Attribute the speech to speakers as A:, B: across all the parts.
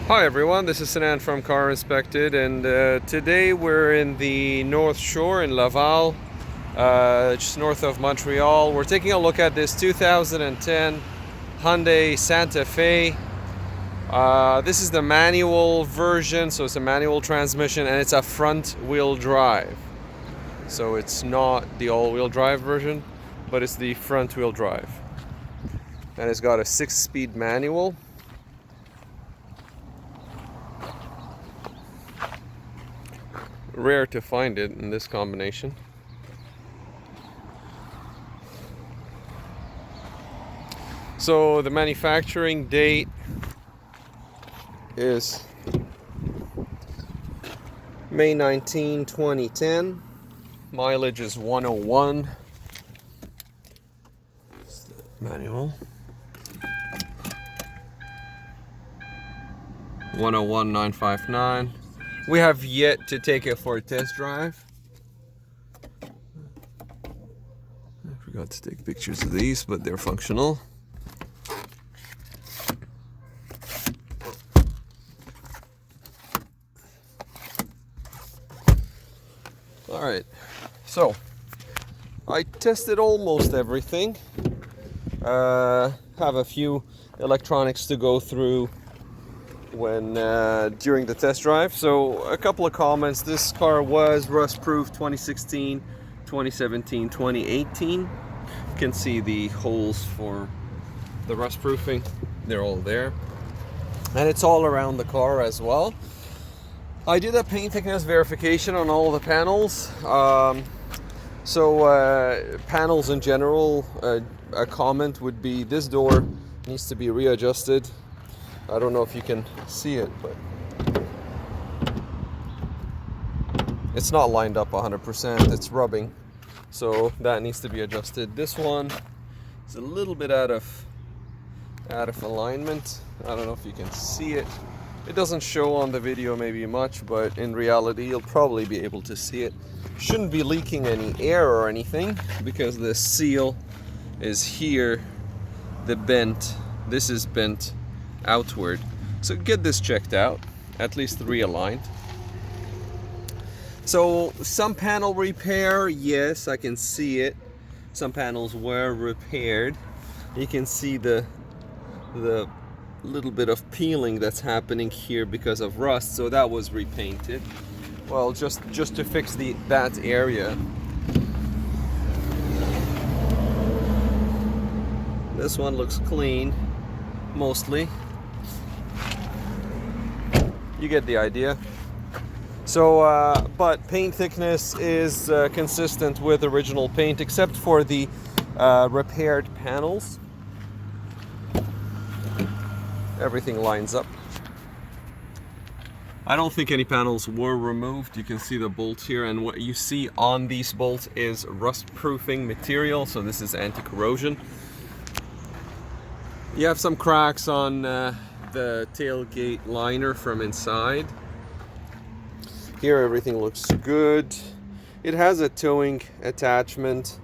A: Hi everyone, this is Sinan from CarInspected, and today we're in the North Shore in Laval, just north of Montreal. We're taking a look at this 2010 Hyundai Santa Fe. This is the manual version, so it's a manual transmission and it's a front wheel drive. So it's not the all-wheel drive version, but it's the front wheel drive. And it's got a 6-speed manual. Rare to find it in this combination. So the manufacturing date is May 19, 2010. Mileage is 101. Manual. 101,959. We have yet to take it for a test drive. I forgot to take pictures of these, but they're functional. Alright, so I tested almost everything. Have a few electronics to go through when during the test drive. So a couple of comments. This car was rust proof 2016, 2017, 2018. You can see the holes for the rust proofing, they're all there, and it's all around the car as well. I did a paint thickness verification on all the panels. Panels in general, a comment would be this door needs to be readjusted. I don't know if you can see it, but it's not lined up 100%. It's rubbing, so that needs to be adjusted. This one is a little bit out of alignment. I don't know if you can see it. It doesn't show on the video maybe much, but in reality you'll probably be able to see it. Shouldn't be leaking any air or anything because the seal is here. This is bent outward, so get this checked out, at least realigned. So some panel repair, yes, I can see it. Some panels were repaired. You can see the little bit of peeling that's happening here because of rust, so that was repainted. Well, just to fix that area. This one looks clean, mostly. You get the idea. So, but paint thickness is consistent with original paint, except for the repaired panels. Everything lines up. I don't think any panels were removed. You can see the bolts here, and what you see on these bolts is rust-proofing material, so this is anti-corrosion. You have some cracks on the tailgate liner from inside. Here everything looks good. It has a towing attachment.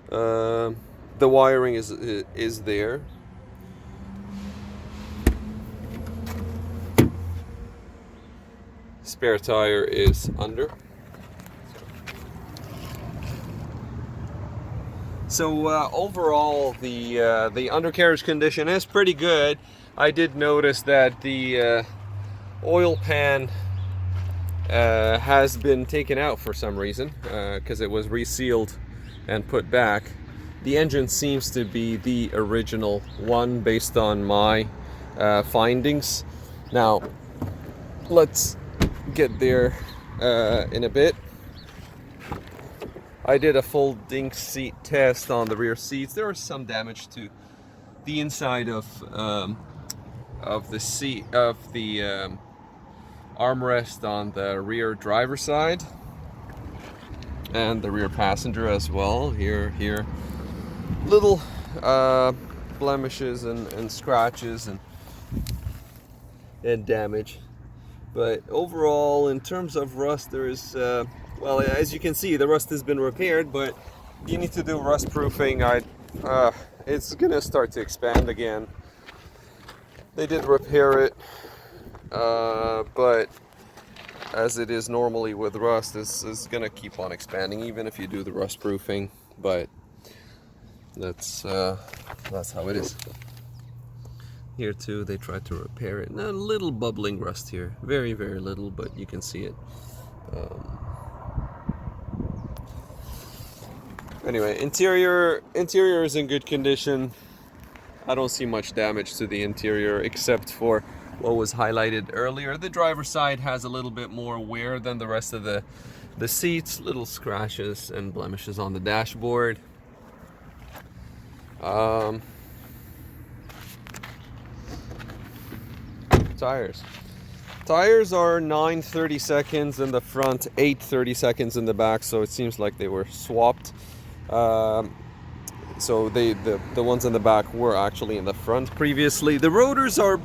A: The wiring is there. Spare tire is under. So overall, the undercarriage condition is pretty good. I did notice that the oil pan has been taken out for some reason, because it was resealed and put back. The engine seems to be the original one based on my findings. Now, let's get there in a bit. I did a folding seat test on the rear seats. There was some damage to the inside of the seat, of the armrest on the rear driver's side, and the rear passenger as well. Here, little blemishes and scratches and damage. But overall, in terms of rust, there is well, as you can see, the rust has been repaired, but you need to do rust proofing. It's gonna start to expand again. They did repair it but as it is normally with rust, this is gonna keep on expanding even if you do the rust proofing. But that's how it is. Here too, they tried to repair it. A little bubbling rust here, very little, but you can see it. Anyway, interior is in good condition. I don't see much damage to the interior except for what was highlighted earlier. The driver's side has a little bit more wear than the rest of the seats. Little scratches and blemishes on the dashboard. Tires are 9 30-seconds in the front, 8 30-seconds in the back, so it seems like they were swapped. So the ones in the back were actually in the front previously. The rotors are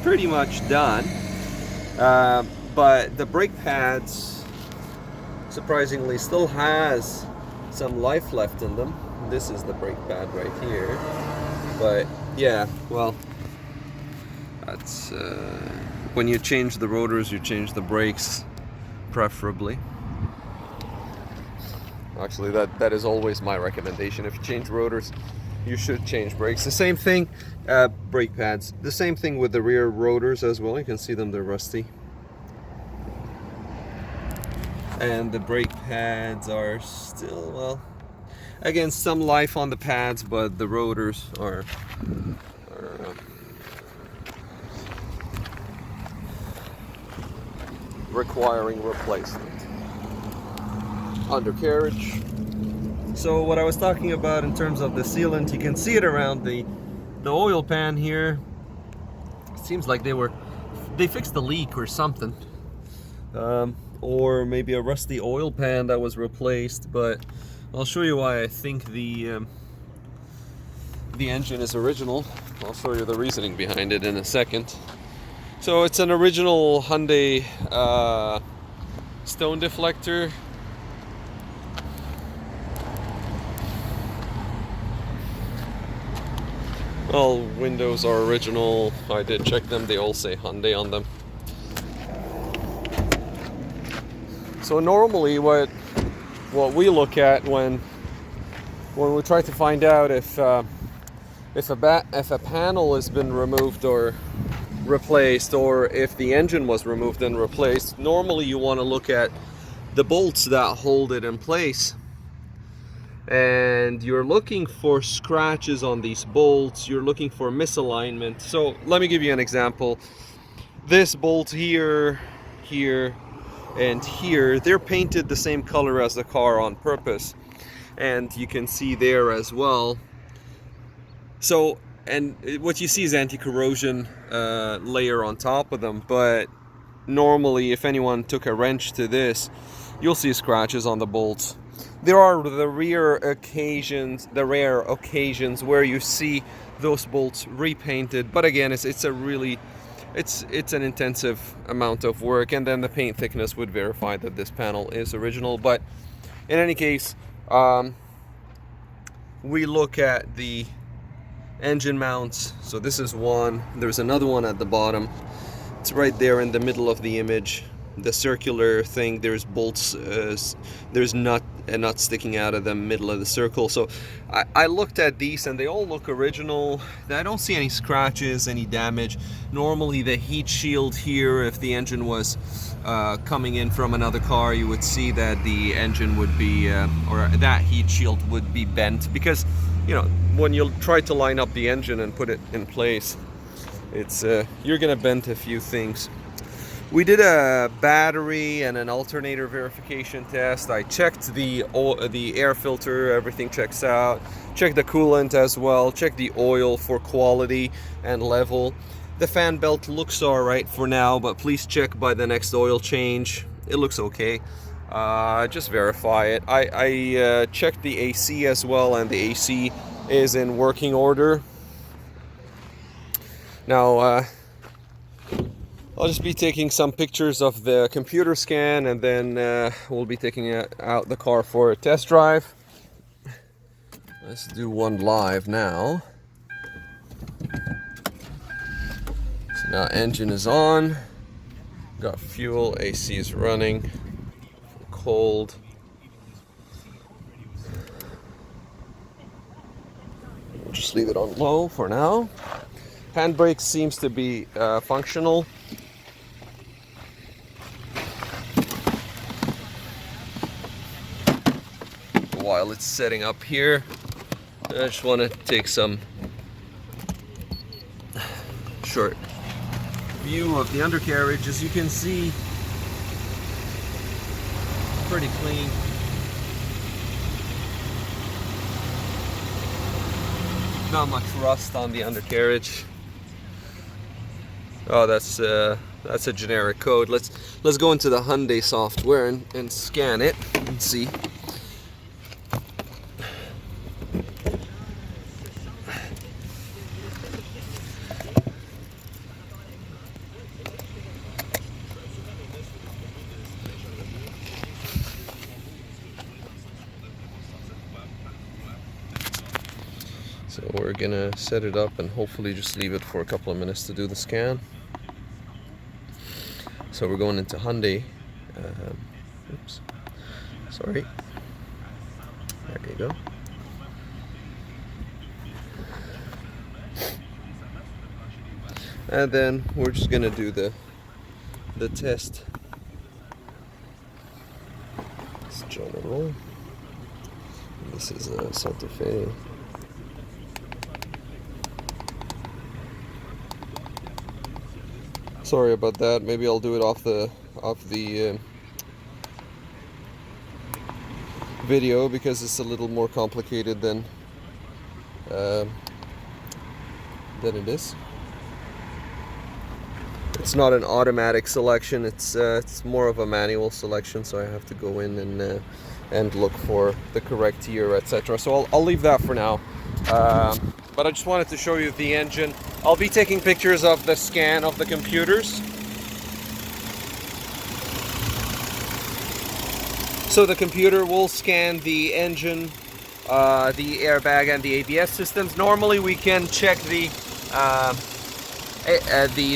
A: pretty much done, but the brake pads surprisingly still has some life left in them. This is the brake pad right here, but yeah, well, that's when you change the rotors, you change the brakes preferably. Actually, that is always my recommendation. If you change rotors, you should change brakes. The same thing, brake pads. The same thing with the rear rotors as well. You can see them, they're rusty. And the brake pads are still, well, again, some life on the pads, but the rotors are requiring replacement. Undercarriage. So what I was talking about in terms of the sealant, you can see it around the oil pan here. It seems like they fixed the leak or something, or maybe a rusty oil pan that was replaced. But I'll show you why I think the engine is original. I'll show you the reasoning behind it in a second. So it's an original Hyundai stone deflector. All windows are original. I did check them. They all say Hyundai on them. So normally what we look at when we try to find out if a panel has been removed or replaced, or if the engine was removed and replaced, normally you want to look at the bolts that hold it in place. And you're looking for scratches on these bolts, you're looking for misalignment. So let me give you an example. This bolt here, here, and here, they're painted the same color as the car on purpose, and you can see there as well. So, and what you see is anti-corrosion layer on top of them, but normally if anyone took a wrench to this, you'll see scratches on the bolts. There are the rare occasions where you see those bolts repainted, but again, it's an intensive amount of work, and then the paint thickness would verify that this panel is original. But in any case, we look at the engine mounts. So this is one. There's another one at the bottom. It's right there in the middle of the image. The circular thing, there's bolts, there's a nut sticking out of the middle of the circle. So I looked at these and they all look original. I don't see any scratches, any damage. Normally the heat shield here, if the engine was coming in from another car, you would see that the engine would be, or that heat shield would be bent, because, you know, when you try to line up the engine and put it in place, it's you're gonna bend a few things. We did a battery and an alternator verification test. I checked the air filter, everything checks out. Checked the coolant as well. Checked the oil for quality and level. The fan belt looks alright for now, but please check by the next oil change. It looks okay. Just verify it. I checked the AC as well, and the AC is in working order. Now, I'll just be taking some pictures of the computer scan, and then we'll be taking out the car for a test drive. Let's do one live now. So Now engine is on, got fuel, AC is running, cold. We'll just leave it on low for now. Handbrake seems to be functional. While it's setting up here, I just want to take some short view of the undercarriage. As you can see, pretty clean. Not much rust on the undercarriage. Oh, that's a generic code. Let's go into the Hyundai software and scan it and see. So we're gonna set it up and hopefully just leave it for a couple of minutes to do the scan. So we're going into Hyundai. Oops, sorry. There you go. And then we're just gonna do the test. It's general. This is a Santa Fe. Sorry about that. Maybe I'll do it off the video because it's a little more complicated than it is. It's not an automatic selection. It's more of a manual selection. So I have to go in and look for the correct year, etc. So I'll leave that for now. But I just wanted to show you the engine. I'll be taking pictures of the scan of the computers. So the computer will scan the engine, the airbag, and the ABS systems. Normally we can check the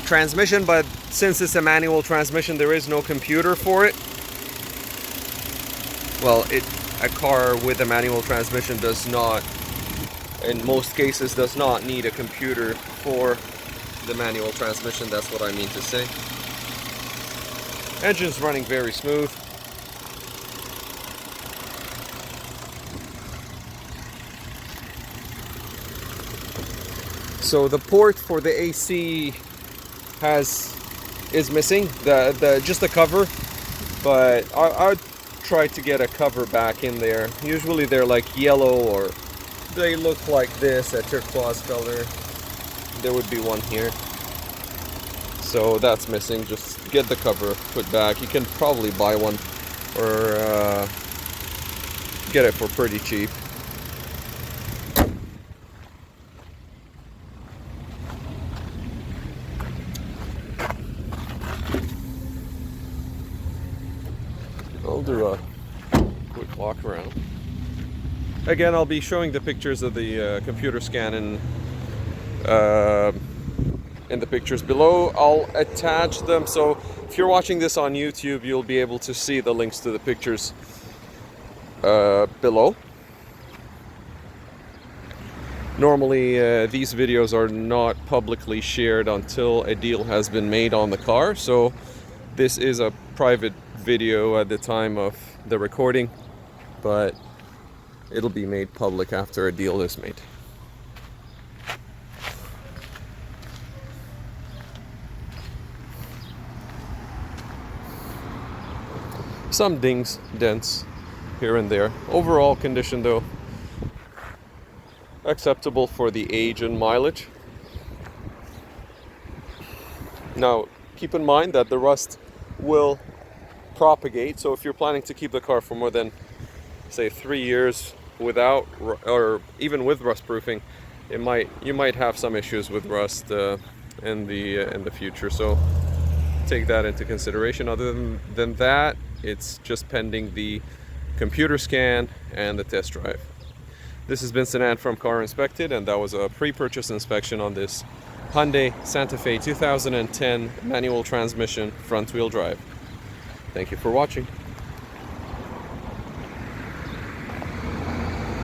A: transmission, but since it's a manual transmission, there is no computer for it. Well, a car with a manual transmission does not, in most cases, does not need a computer for the manual transmission. That's what I mean to say. Engine's running very smooth. So the port for the AC is missing, just the cover, but I'd try to get a cover back in there. Usually they're like yellow, or they look like this, a turquoise color. There would be one here. So that's missing. Just get the cover put back. You can probably buy one or get it for pretty cheap. I'll do a quick walk around. Again, I'll be showing the pictures of the computer scan in the pictures below. I'll attach them, so if you're watching this on YouTube, you'll be able to see the links to the pictures below. Normally, these videos are not publicly shared until a deal has been made on the car, so this is a private video at the time of the recording, but it'll be made public after a deal is made. Some dings, dents here and there. Overall condition though, acceptable for the age and mileage. Now, keep in mind that the rust will propagate, so if you're planning to keep the car for more than, say, 3 years without, or even with rust proofing, you might have some issues with rust in the future. So take that into consideration. Other than that, it's just pending the computer scan and the test drive. This has been Sinan from Car Inspected, and that was a pre-purchase inspection on this Hyundai Santa Fe 2010 manual transmission front wheel drive. Thank you for watching.